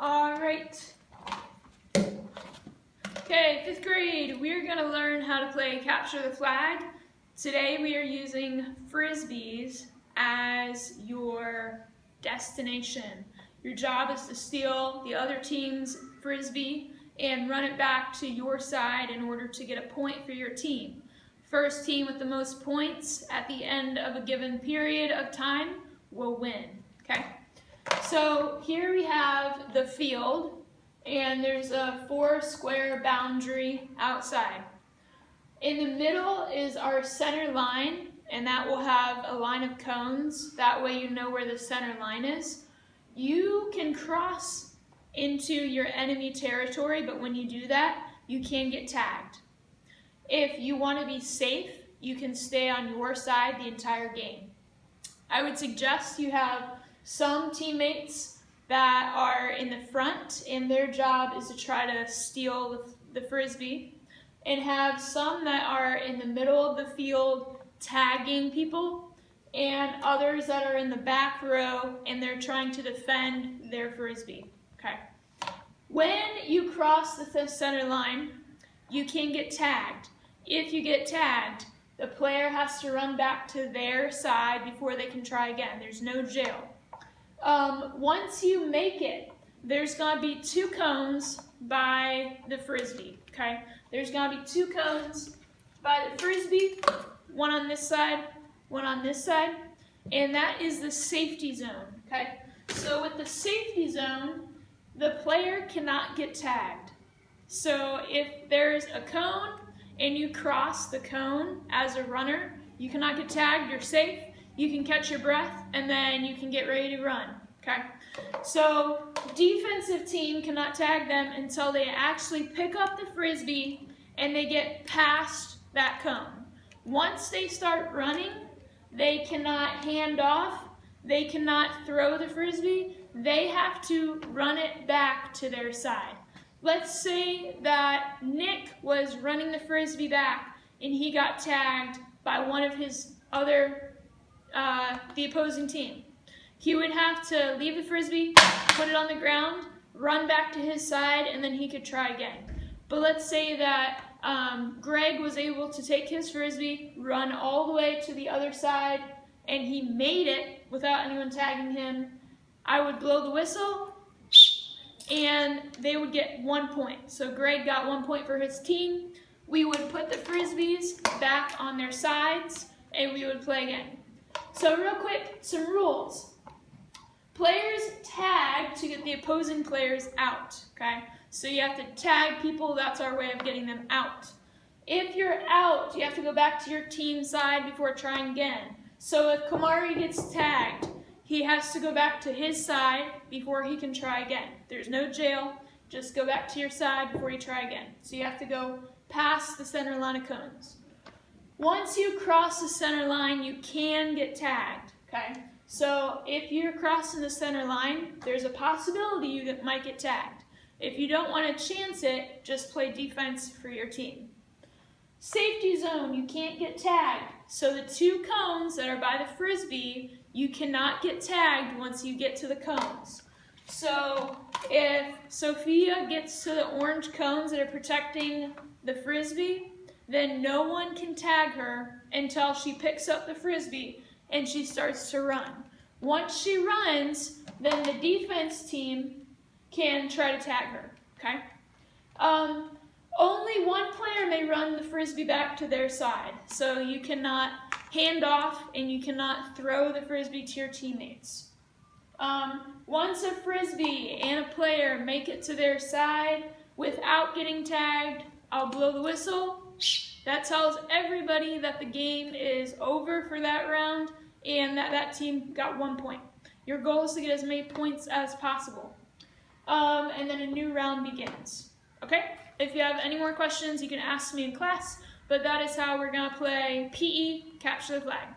All right. Okay, 5th grade, we're going to learn how to play Capture the Flag. Today we are using Frisbees as your destination. Your job is to steal the other team's Frisbee and run it back to your side in order to get a point for your team. First team with the most points at the end of a given period of time will win. Okay? So here we have the field, and there's a 4-square boundary outside. In the middle is our center line, and that will have a line of cones. That way you know where the center line is. You can cross into your enemy territory, but when you do that, you can get tagged. If you want to be safe, you can stay on your side the entire game. I would suggest you have some teammates that are in the front, and their job is to try to steal the Frisbee, and have some that are in the middle of the field tagging people, and others that are in the back row and they're trying to defend their Frisbee. Okay. When you cross the center line, you can get tagged. If you get tagged, the player has to run back to their side before they can try again. There's no jail. Once you make it, there's going to be 2 cones by the Frisbee. Okay? There's going to be 2 cones by the Frisbee, one on this side, one on this side, and that is the safety zone. Okay? So with the safety zone, the player cannot get tagged. So if there's a cone and you cross the cone as a runner, you cannot get tagged, you're safe, you can catch your breath, and then you can get ready to run. Okay? So defensive team cannot tag them until they actually pick up the Frisbee and they get past that cone. Once they start running, they cannot hand off, they cannot throw the Frisbee, they have to run it back to their side. Let's say that Nick was running the Frisbee back and he got tagged by one of his other, the opposing team. He would have to leave the Frisbee, put it on the ground, run back to his side, and then he could try again. But let's say that Greg was able to take his Frisbee, run all the way to the other side, and he made it without anyone tagging him. I would blow the whistle, and they would get 1 point. So Greg got 1 point for his team. We would put the Frisbees back on their sides, and we would play again. So real quick, some rules. Players tag to get the opposing players out, okay? So you have to tag people, that's our way of getting them out. If you're out, you have to go back to your team side before trying again. So if Kamari gets tagged, he has to go back to his side before he can try again. There's no jail, just go back to your side before you try again. So you have to go past the center line of cones. Once you cross the center line, you can get tagged, okay? So if you're crossing the center line, there's a possibility you might get tagged. If you don't want to chance it, just play defense for your team. Safety zone, you can't get tagged. So the 2 cones that are by the Frisbee, you cannot get tagged once you get to the cones. So if Sophia gets to the orange cones that are protecting the Frisbee, then no one can tag her until she picks up the Frisbee and she starts to run. Once she runs, then the defense team can try to tag her, okay? Only one player may run the Frisbee back to their side, so you cannot hand off and you cannot throw the Frisbee to your teammates. Once a Frisbee and a player make it to their side without getting tagged, I'll blow the whistle. That tells everybody that the game is over for that round and that team got 1 point. Your goal is to get as many points as possible. And then a new round begins. Okay? If you have any more questions, you can ask me in class, but that is how we're going to play PE, Capture the Flag.